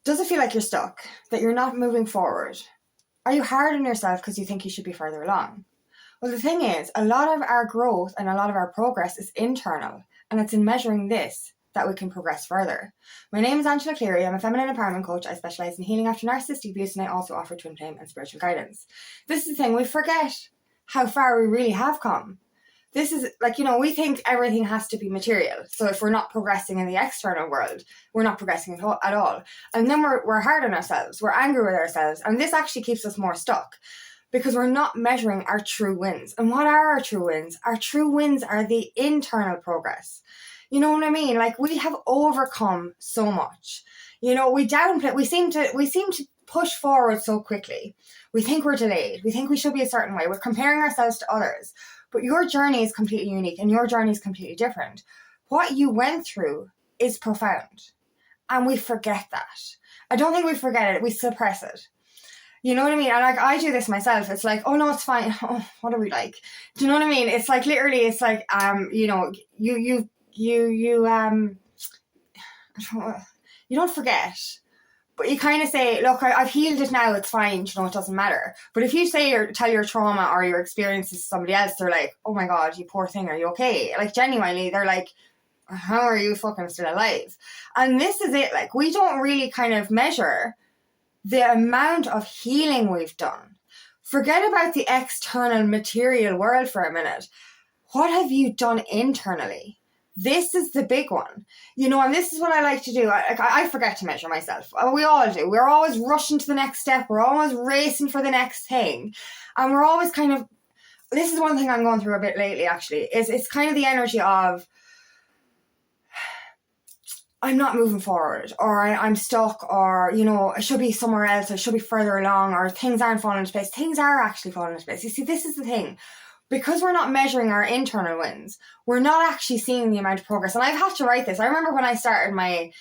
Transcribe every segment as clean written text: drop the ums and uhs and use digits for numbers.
Does it feel like you're stuck, that you're not moving forward? Are you hard on yourself because you think you should be further along? Well, the thing is, a lot of our growth and a lot of our progress is internal, and it's in measuring this that we can progress further. My name is Angela Cleary. I'm a feminine empowerment coach. I specialise in healing after narcissistic abuse, and I also offer twin flame and spiritual guidance. This is the thing, we forget how far we really have come. This is we think everything has to be material. So if we're not progressing in the external world, we're not progressing at all. And then we're hard on ourselves. We're angry with ourselves. And this actually keeps us more stuck because we're not measuring our true wins. And what are our true wins? Our true wins are the internal progress. You know what I mean? Like, we have overcome so much. We downplay, we seem to push forward so quickly. We think we're delayed. We think we should be a certain way. We're comparing ourselves to others. But your journey is completely unique and your journey is completely different. What you went through is profound. And we forget that. I don't think we forget it. We suppress it. You know what I mean? And I do this myself. It's like, oh no, it's fine. Oh, what are we like? Do you know what I mean? It's like, literally, it's like, you don't forget. But you kind of say, look, I've healed it now, it's fine, it doesn't matter. But if you say or tell your trauma or your experiences to somebody else, they're like, oh my God, you poor thing, are you okay? Like, genuinely, they're like, how are you fucking still alive? And this is it, like, we don't really kind of measure the amount of healing we've done. Forget about the external material world for a minute. What have you done internally? This is the big one, and this is what I like to do. I forget to measure myself. We all do. We're always rushing to the next step. We're always racing for the next thing. And we're always kind of, this is one thing I'm going through a bit lately, actually, is it's kind of the energy of, I'm not moving forward, or I'm stuck, or, I should be somewhere else, I should be further along, or things aren't falling into place. Things are actually falling into place. You see, this is the thing. Because we're not measuring our internal wins, we're not actually seeing the amount of progress. And I've had to write this. I remember when I started my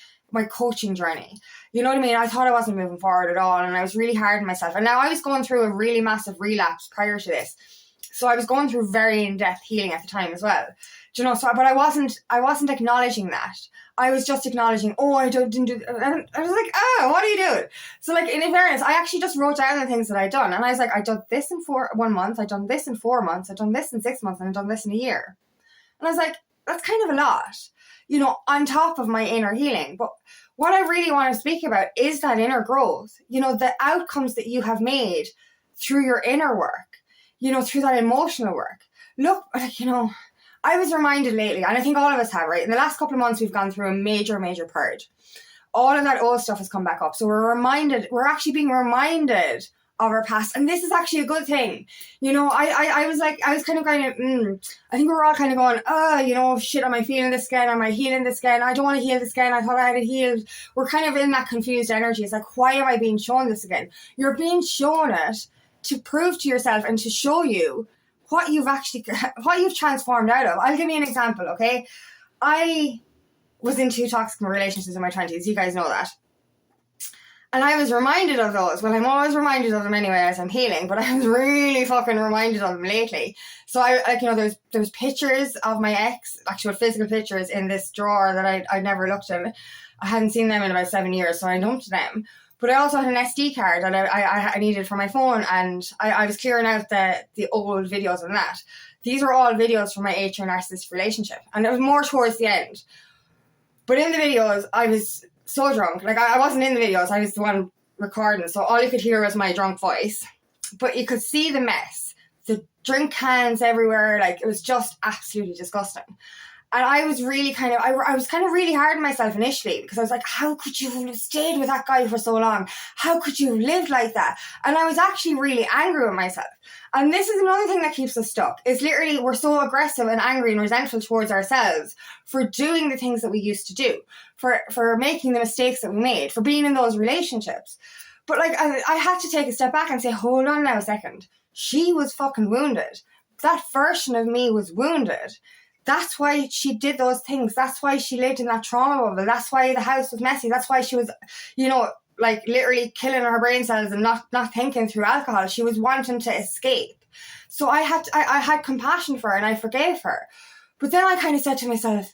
coaching journey, you know what I mean? I thought I wasn't moving forward at all, and I was really hard on myself. And now I was going through a really massive relapse prior to this. So I was going through very in-depth healing at the time as well. But I wasn't acknowledging that. I was just acknowledging, I didn't do, I was like, what are you doing? So, like, in fairness, I actually just wrote down the things that I'd done. And I was like, I done this in 1 month, I've done this in 4 months, I've done this in 6 months, and I've done this in a year. And I was like, that's kind of a lot, on top of my inner healing. But what I really want to speak about is that inner growth, the outcomes that you have made through your inner work, through that emotional work. Look, I was reminded lately, and I think all of us have, right? In the last couple of months, we've gone through a major, major purge. All of that old stuff has come back up. So we're actually being reminded of our past. And this is actually a good thing. I was kind of going, I think we were all kind of going, shit, am I feeling this again? Am I healing this again? I don't want to heal this again. I thought I had it healed. We're kind of in that confused energy. It's like, why am I being shown this again? You're being shown it to prove to yourself and to show you what you've transformed out of. I'll give you an example, okay? I was in 2 toxic relationships in my 20s. You guys know that. And I was reminded of those. Well, I'm always reminded of them anyway as I'm healing, but I was really fucking reminded of them lately. So there's pictures of my ex, actual physical pictures, in this drawer that I'd never looked in. I hadn't seen them in about 7 years, so I dumped them. But I also had an SD card that I needed for my phone, and I was clearing out the old videos on that. These were all videos from my 8-year narcissist relationship, and it was more towards the end. But in the videos, I was so drunk. Like, I wasn't in the videos, I was the one recording, so all you could hear was my drunk voice. But you could see the mess, the drink cans everywhere, like, it was just absolutely disgusting. And I was really I was really hard on myself initially, because I was like, how could you have stayed with that guy for so long? How could you have lived like that? And I was actually really angry with myself. And this is another thing that keeps us stuck. Is literally, we're so aggressive and angry and resentful towards ourselves for doing the things that we used to do, for making the mistakes that we made, for being in those relationships. But like, I had to take a step back and say, hold on now a second. She was fucking wounded. That version of me was wounded. That's why she did those things. That's why she lived in that trauma bubble. That's why the house was messy. That's why she was, like, literally killing her brain cells and not thinking through alcohol. She was wanting to escape. So I had compassion for her and I forgave her. But then I kind of said to myself,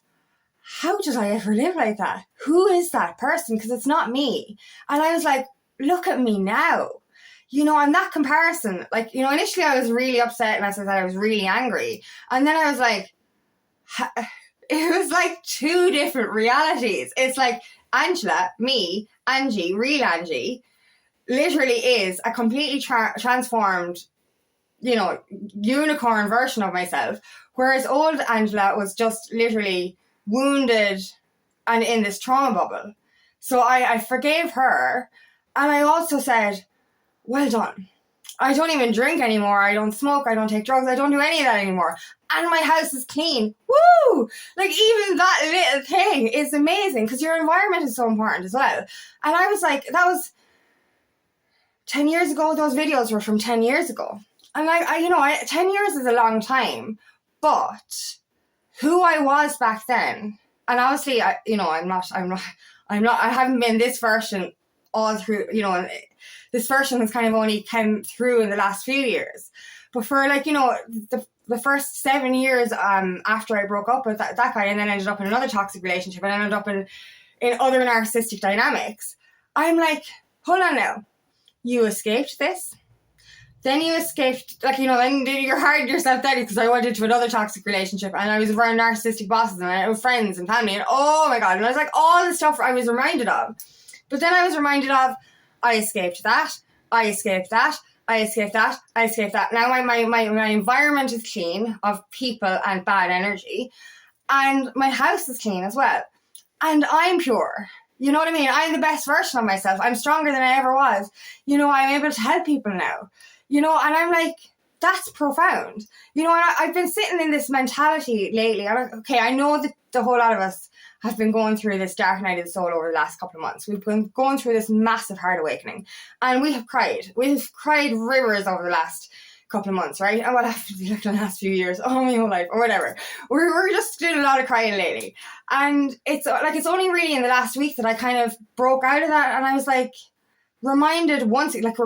how did I ever live like that? Who is that person? Because it's not me. And I was like, look at me now. You know, and that comparison, like, you know, initially I was really upset and as I said, I was really angry. And then I was like, it was like two different realities. It's like Angela, me, Angie, real Angie, literally is a completely transformed, you know, unicorn version of myself. Whereas old Angela was just literally wounded and in this trauma bubble. So I forgave her. And I also said, well done. I don't even drink anymore. I don't smoke. I don't take drugs. I don't do any of that anymore. And my house is clean. Woo! Like, even that little thing is amazing because your environment is so important as well. And I was like, that was 10 years ago. Those videos were from 10 years ago. And I 10 years is a long time. But who I was back then, and obviously, I haven't been this version all through, you know, this version has kind of only come through in the last few years. But for like, you know, the first 7 years after I broke up with that guy and then ended up in another toxic relationship and ended up in other narcissistic dynamics, I'm like, hold on now. You escaped this. Then you escaped, like, you know, then you're hard on yourself then because I went into another toxic relationship and I was around narcissistic bosses and I was friends and family and oh my God. And I was like, all the stuff I was reminded of. But then I was reminded of, I escaped that, I escaped that, I escaped that, I escaped that. Now my environment is clean of people and bad energy. And my house is clean as well. And I'm pure. You know what I mean? I'm the best version of myself. I'm stronger than I ever was. You know, I'm able to help people now. You know, and I'm like, that's profound. You know, and I've been sitting in this mentality lately. I'm like, okay, I know that the whole lot of us have been going through this dark night of the soul over the last couple of months. We've been going through this massive heart awakening. And we have cried. We've cried rivers over the last couple of months, right? And what happened in the last few years, my whole life, or whatever. We're just doing a lot of crying lately. And it's like, it's only really in the last week that I kind of broke out of that. And I was like, reminded once, like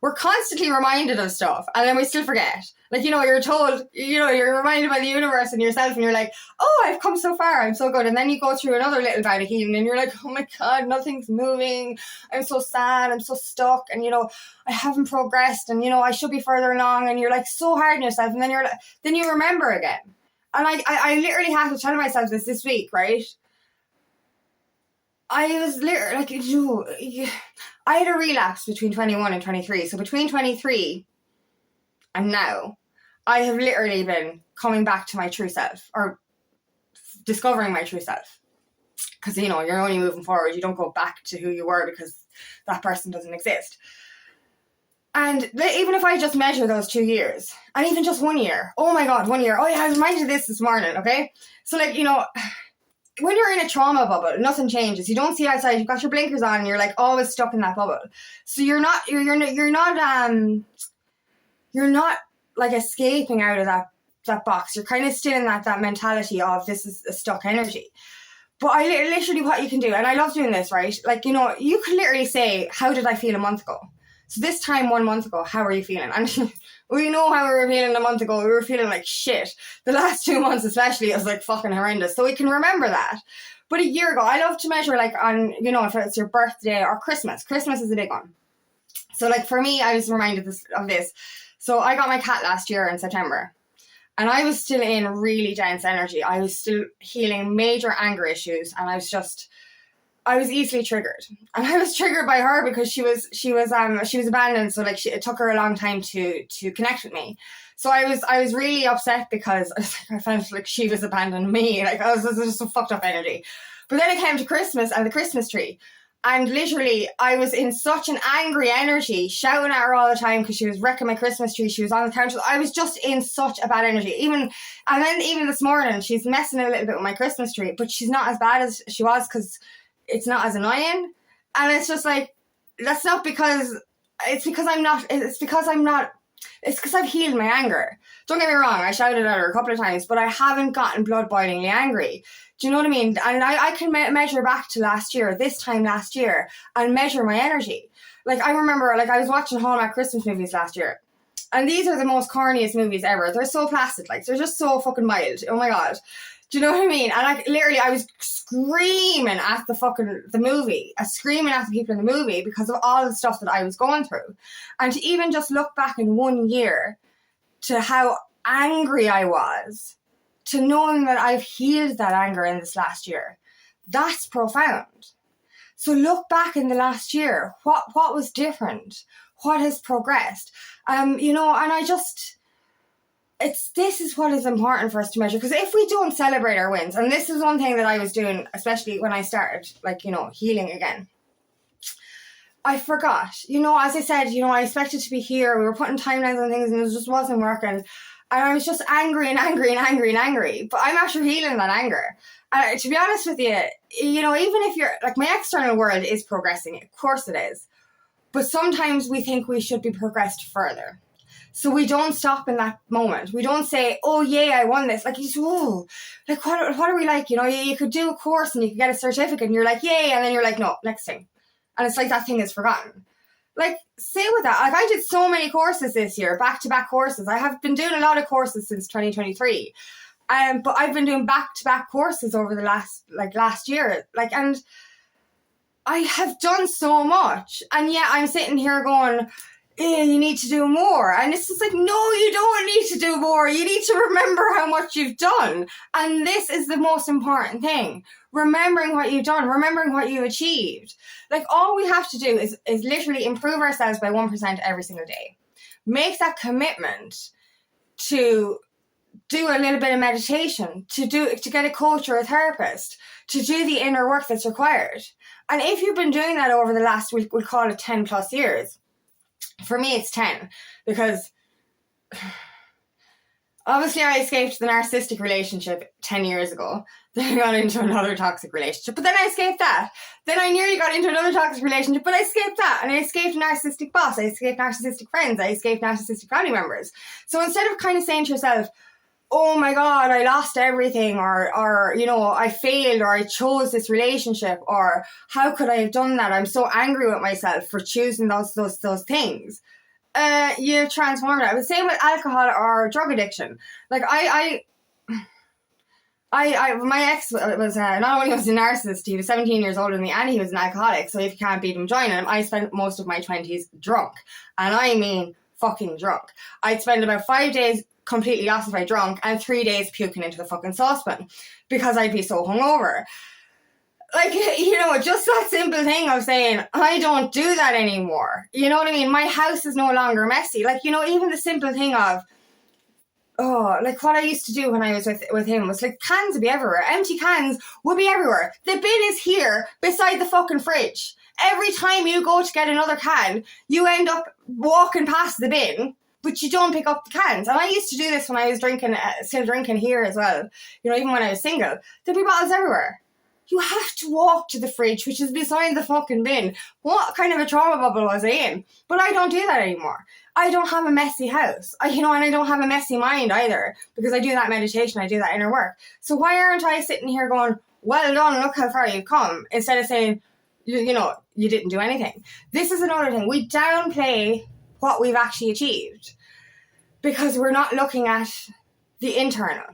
we're constantly reminded of stuff and then we still forget. Like, you know, you're told, you know, you're reminded by the universe and yourself and you're like, oh, I've come so far, I'm so good. And then you go through another little bout of healing and you're like, oh my God, nothing's moving. I'm so sad, I'm so stuck and, you know, I haven't progressed and, you know, I should be further along and you're like so hard on yourself and then then you remember again. And I literally have to tell myself this week, right? I was literally like, I had a relapse between 21 and 23. So between 23 and now, I have literally been coming back to my true self or discovering my true self. Because, you know, you're only moving forward. You don't go back to who you were because that person doesn't exist. And even if I just measure those 2 years and even just 1 year, oh my God, 1 year. Oh yeah, I was reminded of this morning, okay? So like, you know, when you're in a trauma bubble, nothing changes. You don't see outside. You've got your blinkers on, and you're like always stuck in that bubble. So you're not like escaping out of that box. You're kind of still in that mentality of this is a stuck energy. But I literally what you can do, and I love doing this, right? Like, you know, you could literally say, how did I feel a month ago? So this time 1 month ago, how are you feeling? And we know how we were feeling a month ago. We were feeling like shit. The last 2 months especially, it was like fucking horrendous. So we can remember that. But a year ago, I love to measure like on, you know, if it's your birthday or Christmas. Christmas is a big one. So like for me, I was reminded of this. So I got my cat last year in September. And I was still in really dense energy. I was still healing major anger issues. And I was easily triggered, and I was triggered by her because she was abandoned. So like it took her a long time to connect with me. So I was really upset because I felt like she was abandoning me. Like I was just so fucked up energy. But then it came to Christmas and the Christmas tree, and literally I was in such an angry energy, shouting at her all the time because she was wrecking my Christmas tree. She was on the counter. I was just in such a bad energy. Even this morning, she's messing a little bit with my Christmas tree, but she's not as bad as she was because it's not as annoying. And it's just like, that's not because, it's because I've healed my anger. Don't get me wrong, I shouted at her a couple of times, but I haven't gotten blood-boilingly angry. Do you know what I mean? And I can measure back to this time last year, and measure my energy. Like, I remember, like, I was watching Hallmark Christmas movies last year, and these are the most corniest movies ever. They're so placid, like, they're just so fucking mild. Oh my God. Do you know what I mean? And I was screaming at the movie, screaming at the people in the movie because of all the stuff that I was going through. And to even just look back in 1 year to how angry I was, to knowing that I've healed that anger in this last year, that's profound. So look back in the last year, what was different? What has progressed? You know, and this is what is important for us to measure, because if we don't celebrate our wins, and this is one thing that I was doing, especially when I started, like, you know, healing again, I forgot, you know, as I said, you know, I expected to be here, we were putting timelines on things and it just wasn't working, and I was just angry, but I'm actually healing that anger. To be honest with you, you know, even if you're, like, my external world is progressing, of course it is, but sometimes we think we should be progressed further. So we don't stop in that moment. We don't say, oh, yay, I won this. Like, you just, whoa, like, what are we like? You know, you could do a course and you could get a certificate and you're like, yay. And then you're like, no, next thing. And it's like that thing is forgotten. Like, say with that. Like, I did so many courses this year, back-to-back courses. I have been doing a lot of courses since 2023. But I've been doing back-to-back courses over the last year. Like, and I have done so much. And yet I'm sitting here going, you need to do more. And it's just like, no, you don't need to do more. You need to remember how much you've done. And this is the most important thing. Remembering what you've done, remembering what you've achieved. Like, all we have to do is literally improve ourselves by 1% every single day. Make that commitment to do a little bit of meditation, to get a coach or a therapist, to do the inner work that's required. And if you've been doing that over the last week, we'll call it 10 plus years. For me, it's 10, because obviously I escaped the narcissistic relationship 10 years ago. Then I got into another toxic relationship, but then I escaped that. Then I nearly got into another toxic relationship, but I escaped that. And I escaped a narcissistic boss. I escaped narcissistic friends. I escaped narcissistic family members. So instead of kind of saying to yourself, oh my God, I lost everything, or, you know, I failed, or I chose this relationship, or how could I have done that? I'm so angry with myself for choosing those things. You transform that. The same with alcohol or drug addiction. Like, my ex was, not only was a narcissist, he was 17 years older than me, and he was an alcoholic, so if you can't beat him, join him. I spent most of my 20s drunk, and I mean fucking drunk. I'd spend about 5 days completely ossified drunk and 3 days puking into the fucking saucepan because I'd be so hungover. Like, you know, just that simple thing of saying, I don't do that anymore. You know what I mean? My house is no longer messy. Like, you know, even the simple thing of, like what I used to do when I was with him was, like, cans would be everywhere. Empty cans would be everywhere. The bin is here beside the fucking fridge. Every time you go to get another can, you end up walking past the bin, but you don't pick up the cans. And I used to do this when I was drinking, still drinking here as well. You know, even when I was single, there'd be bottles everywhere. You have to walk to the fridge, which is beside the fucking bin. What kind of a trauma bubble was I in? But I don't do that anymore. I don't have a messy house. And I don't have a messy mind either, because I do that meditation, I do that inner work. So why aren't I sitting here going, well done, look how far you've come, instead of saying, you know, you didn't do anything. This is another thing. We downplay what we've actually achieved because we're not looking at the internal.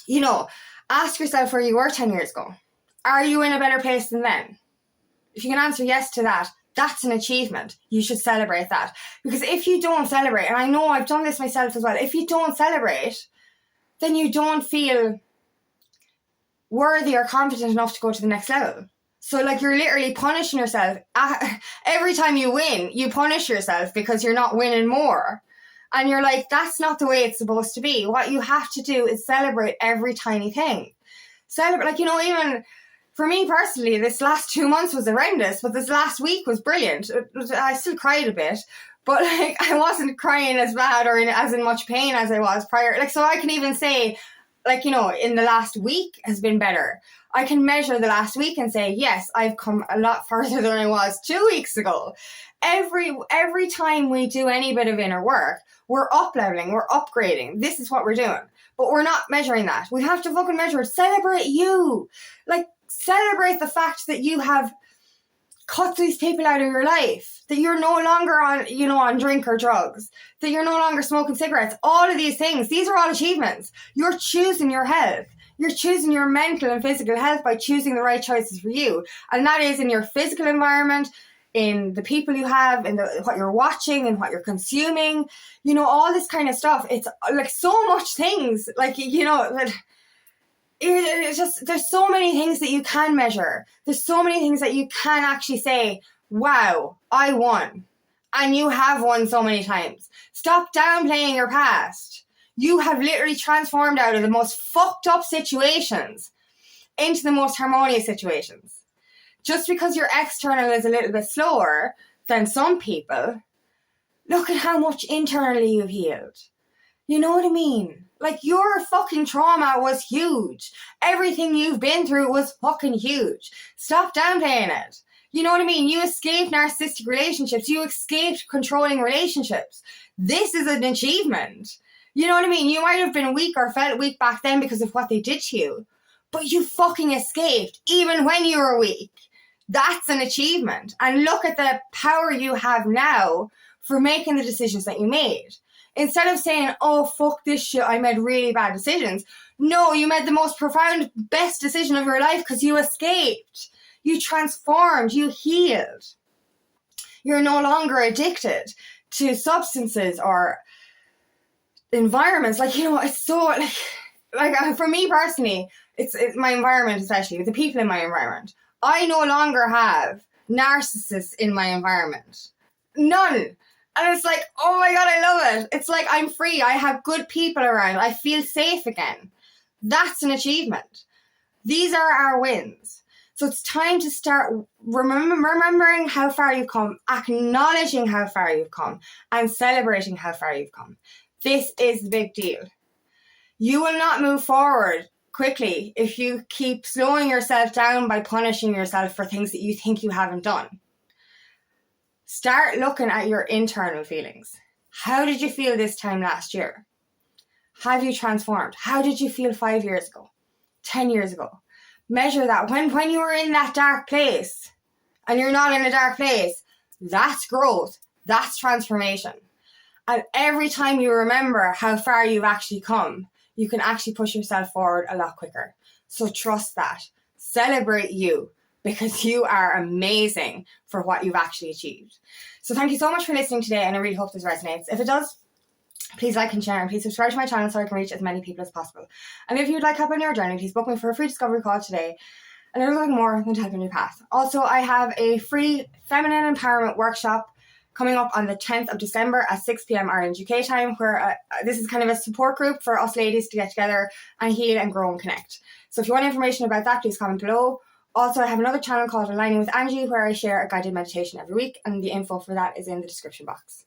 You know, ask yourself where you were 10 years ago. Are you in a better place than then? If you can answer yes to that, that's an achievement. You should celebrate that. Because if you don't celebrate, and I know I've done this myself as well, if you don't celebrate, then you don't feel worthy or confident enough to go to the next level. So, like, you're literally punishing yourself. Every time you win, you punish yourself because you're not winning more. And you're like, that's not the way it's supposed to be. What you have to do is celebrate every tiny thing. Celebrate, like, you know, even for me personally, this last 2 months was horrendous, but this last week was brilliant. I still cried a bit, but, like, I wasn't crying as bad or as in much pain as I was prior. Like, so I can even say, like, you know, in the last week has been better. I can measure the last week and say, yes, I've come a lot further than I was 2 weeks ago. Every time we do any bit of inner work, we're up-leveling, we're upgrading. This is what we're doing. But we're not measuring that. We have to fucking measure it. Celebrate you. Like, celebrate the fact that you have cut these people out of your life, that you're no longer on drink or drugs, that you're no longer smoking cigarettes. All of these things, these are all achievements. You're choosing your health. You're choosing your mental and physical health by choosing the right choices for you. And that is in your physical environment, in the people you have, in what you're watching and what you're consuming, you know, all this kind of stuff. It's like so much things, like, you know, it's just, there's so many things that you can measure. There's so many things that you can actually say, wow, I won. And you have won so many times. Stop downplaying your past. You have literally transformed out of the most fucked up situations into the most harmonious situations. Just because your external is a little bit slower than some people, look at how much internally you've healed. You know what I mean? Like, your fucking trauma was huge. Everything you've been through was fucking huge. Stop downplaying it. You know what I mean? You escaped narcissistic relationships. You escaped controlling relationships. This is an achievement. You know what I mean? You might have been weak or felt weak back then because of what they did to you, but you fucking escaped even when you were weak. That's an achievement. And look at the power you have now for making the decisions that you made. Instead of saying, oh, fuck this shit, I made really bad decisions. No, you made the most profound, best decision of your life because you escaped. You transformed. You healed. You're no longer addicted to substances or environments. Like, you know, it's so, like for me personally, it's my environment, especially the people in my environment. I no longer have narcissists in my environment. None. And it's like, oh my God, I love it. It's like I'm free. I have good people around. I feel safe again. That's an achievement. These are our wins. So it's time to start remembering how far you've come, acknowledging how far you've come, and celebrating how far you've come. This is the big deal. You will not move forward quickly if you keep slowing yourself down by punishing yourself for things that you think you haven't done. Start looking at your internal feelings. How did you feel this time last year? Have you transformed? How did you feel 5 years ago? 10 years ago? Measure that. When you were in that dark place and you're not in a dark place, that's growth. That's transformation. And every time you remember how far you've actually come, you can actually push yourself forward a lot quicker. So trust that. Celebrate you, because you are amazing for what you've actually achieved. So thank you so much for listening today, and I really hope this resonates. If it does, please like and share, and please subscribe to my channel so I can reach as many people as possible. And if you'd like help on your journey, please book me for a free discovery call today. And there's nothing more than to help on your path. Also, I have a free feminine empowerment workshop coming up on the 10th of December at 6 p.m. Ireland UK time, where this is kind of a support group for us ladies to get together and heal and grow and connect. So if you want information about that, please comment below. Also, I have another channel called Aligning with Angie, where I share a guided meditation every week, and the info for that is in the description box.